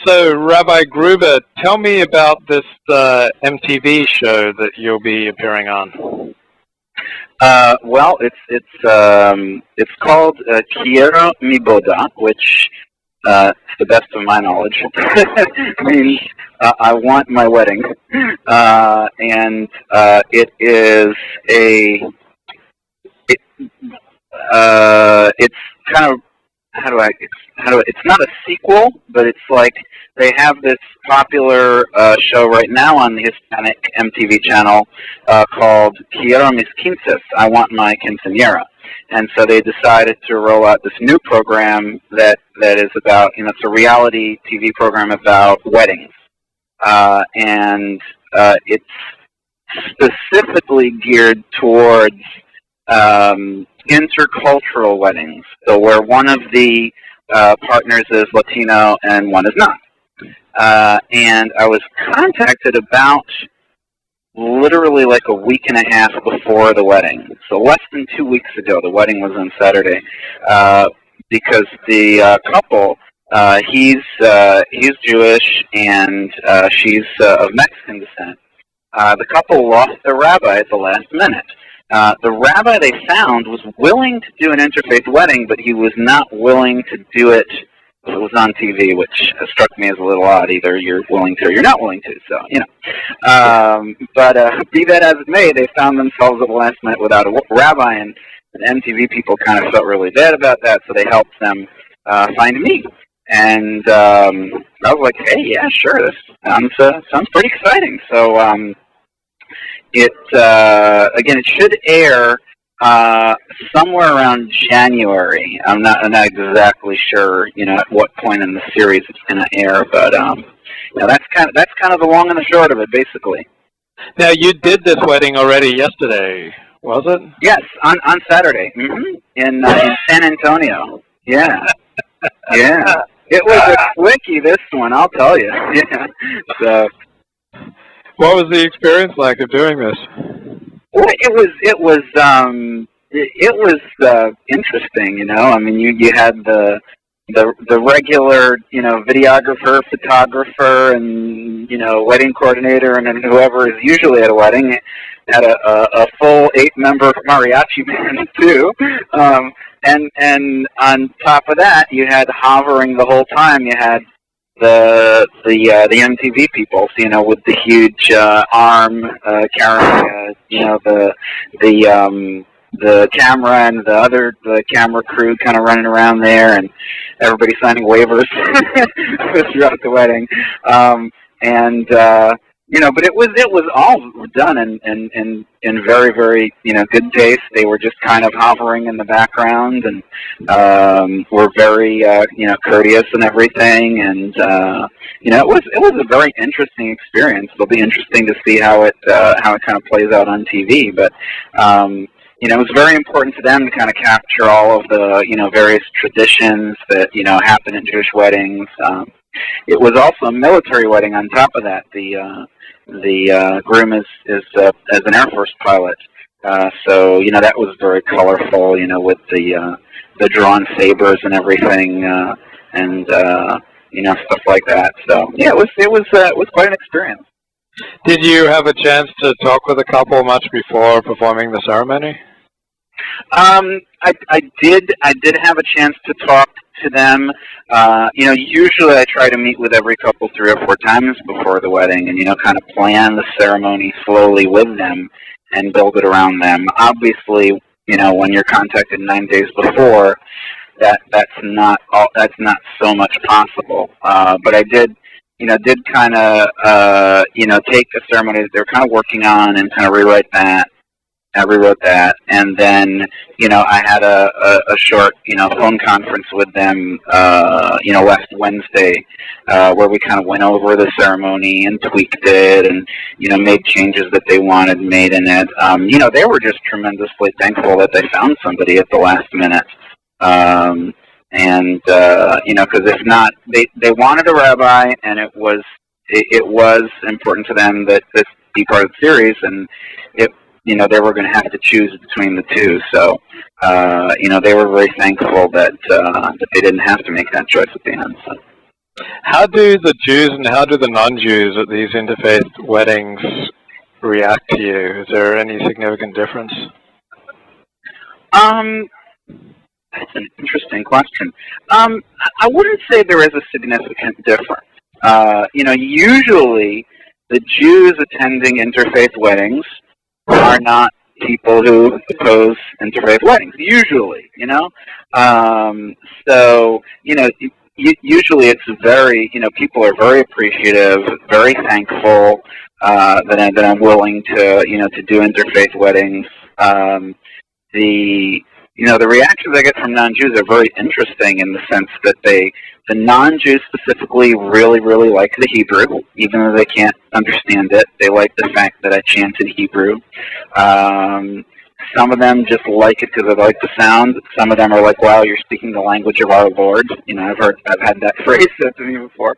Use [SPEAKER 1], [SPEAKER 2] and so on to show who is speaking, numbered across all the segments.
[SPEAKER 1] So, Rabbi Gruber, tell me about this MTV show that you'll be appearing on.
[SPEAKER 2] Well, it's called Quiero mi boda, which, to the best of my knowledge, means I want my wedding, and it is it's kind of it's not a sequel, but it's like they have this popular show right now on the Hispanic MTV channel called Quiero mis quinces, I want my quinceañera. And so they decided to roll out this new program that is about, it's a reality TV program about weddings. And it's specifically geared towards intercultural weddings, so where one of the partners is Latino and one is not. And I was contacted about literally like a week and a half before the wedding, so less than 2 weeks ago. The wedding was on Saturday, because the couple, he's Jewish and she's of Mexican descent. The couple lost their rabbi at the last minute. The rabbi they found was willing to do an interfaith wedding, but he was not willing to do it if it was on TV, which struck me as a little odd. Either you're willing to or you're not willing to, so, But be that as it may, they found themselves at the last minute without a rabbi, and the MTV people kind of felt really bad about that, so they helped them find me. And I was like, hey, yeah, sure, this sounds pretty exciting. So it should air somewhere around January. I'm not exactly sure, at what point in the series it's going to air, but that's kind of the long and the short of it, basically.
[SPEAKER 1] Now, you did this wedding already yesterday, was it?
[SPEAKER 2] Yes, on Saturday, in San Antonio. Yeah, yeah. It was a quickie, this one, I'll tell you. Yeah. So.
[SPEAKER 1] What was the experience like of doing this?
[SPEAKER 2] Well, it was interesting, I mean, you had the regular, videographer, photographer, and wedding coordinator, and then whoever is usually at a wedding. Had a full 8-member mariachi band too, and on top of that, you had hovering the whole time. You had the MTV people, with the huge arm carrying, the camera, and the camera crew kind of running around there, and everybody signing waivers throughout the wedding, but it was all done in very, very, good taste. They were just kind of hovering in the background, and were very, courteous and everything. And it was a very interesting experience. It'll be interesting to see how it kind of plays out on TV. But it was very important to them to kind of capture all of the various traditions that happen in Jewish weddings. It was also a military wedding on top of that. The groom is as an Air Force pilot, so that was very colorful, with the drawn sabers and everything, and stuff like that. So yeah, it was quite an experience.
[SPEAKER 1] Did you have a chance to talk with the couple much before performing the ceremony?
[SPEAKER 2] I did have a chance to talk to them. Usually I try to meet with every couple 3 or 4 times before the wedding, and kind of plan the ceremony slowly with them and build it around them. Obviously, when you're contacted 9 days before, that's not so much possible. But I did kind of take the ceremony that they were kind of working on and kind of rewrite that. I rewrote that, and then I had a short phone conference with them last Wednesday, where we kind of went over the ceremony and tweaked it, and made changes that they wanted made in it. They were just tremendously thankful that they found somebody at the last minute, because if not, they wanted a rabbi, and it was important to them that this be part of the series, and they were going to have to choose between the two. So, they were very thankful that they didn't have to make that choice at the end. So.
[SPEAKER 1] How do the Jews and how do the non-Jews at these interfaith weddings react to you? Is there any significant difference?
[SPEAKER 2] That's an interesting question. I wouldn't say there is a significant difference. Usually the Jews attending interfaith weddings are not people who oppose interfaith weddings. Usually, usually it's very, people are very appreciative, very thankful that I'm willing to, to do interfaith weddings. The reactions I get from non-Jews are very interesting in the sense that the non-Jews specifically really, really like the Hebrew, even though they can't understand it. They like the fact that I chant in Hebrew. Some of them just like it because they like the sound. Some of them are like, "Wow, you're speaking the language of our Lord." I've had that phrase said to me before.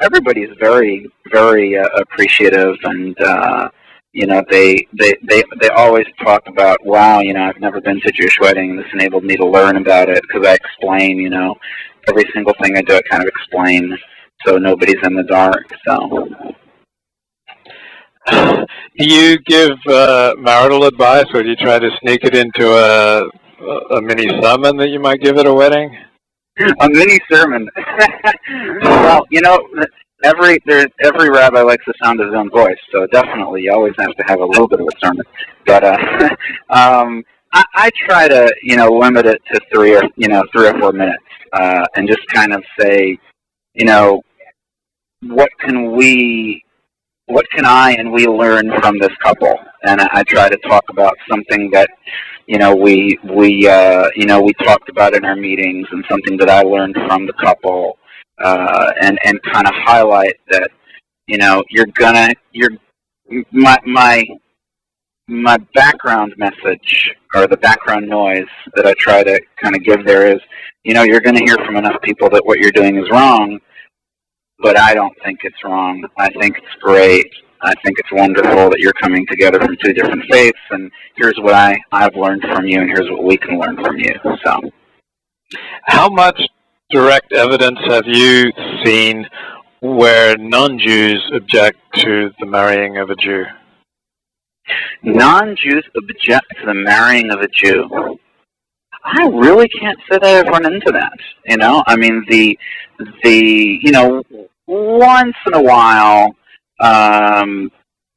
[SPEAKER 2] Everybody's very, very appreciative, and they always talk about, wow, I've never been to a Jewish wedding. This enabled me to learn about it because I explain, every single thing I do, I kind of explain so nobody's in the dark. So,
[SPEAKER 1] do you give marital advice, or do you try to sneak it into a mini sermon that you might give at a wedding?
[SPEAKER 2] A mini sermon. Well, every rabbi likes the sound of his own voice, so definitely you always have to have a little bit of a sermon. But I try to limit it to 3 or 4 minutes, and just kind of say, what can I and we learn from this couple? And I try to talk about something that we talked about in our meetings, and something that I learned from the couple. And kind of highlight that, my background message, or the background noise that I try to kind of give there is, you're going to hear from enough people that what you're doing is wrong, but I don't think it's wrong. I think it's great. I think it's wonderful that you're coming together from 2 different faiths, and here's what I've learned from you, and here's what we can learn from you. So,
[SPEAKER 1] how much direct evidence have you seen where non-Jews object to the marrying of a Jew?
[SPEAKER 2] Non-Jews object to the marrying of a Jew. I really can't say that I've run into that. I mean, once in a while,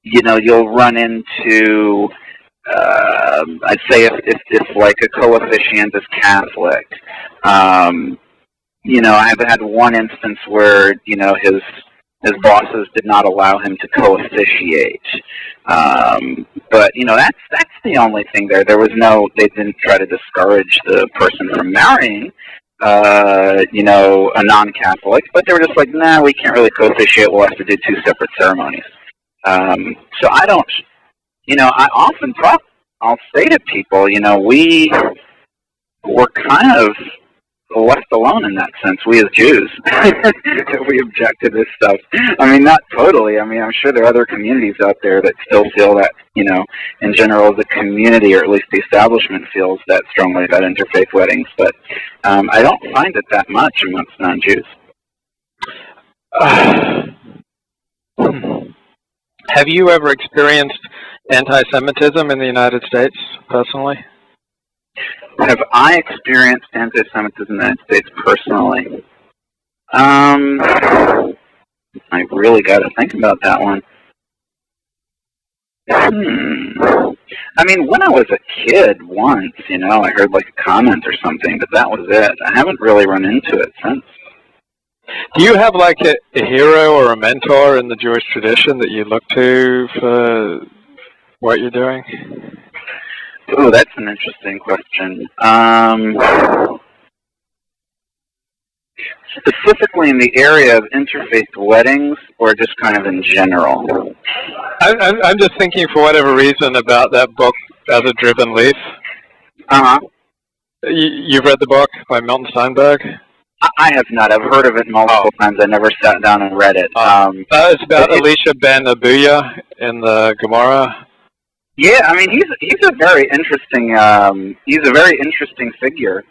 [SPEAKER 2] you'll run into, I'd say if like a co-officiant is Catholic, I've had one instance where, his bosses did not allow him to co-officiate. But, that's the only thing there. There was they didn't try to discourage the person from marrying, a non-Catholic, but they were just like, nah, we can't really co-officiate. We'll have to do 2 separate ceremonies. So I don't, I often I'll say to people, we're kind of left alone in that sense, we as Jews, if we object to this stuff. I mean, not totally. I mean, I'm sure there are other communities out there that still feel that, in general, the community, or at least the establishment, feels that strongly about interfaith weddings. But I don't find it that much amongst non-Jews.
[SPEAKER 1] Have you ever experienced anti-Semitism in the United States, personally?
[SPEAKER 2] Have I experienced anti-Semitism in the United States personally? I really got to think about that one. I mean, when I was a kid once, I heard like a comment or something, but that was it. I haven't really run into it since.
[SPEAKER 1] Do you have like a hero or a mentor in the Jewish tradition that you look to for what you're doing?
[SPEAKER 2] Oh, that's an interesting question. Specifically in the area of interfaith weddings, or just kind of in general?
[SPEAKER 1] I'm just thinking, for whatever reason, about that book, As a Driven Leaf.
[SPEAKER 2] Uh-huh.
[SPEAKER 1] You've read the book by Milton Steinberg?
[SPEAKER 2] I have not. I've heard of it multiple times. I never sat down and read it.
[SPEAKER 1] It's about Elisha ben Abuya in the Gemara.
[SPEAKER 2] Yeah, I mean, he's a very interesting figure.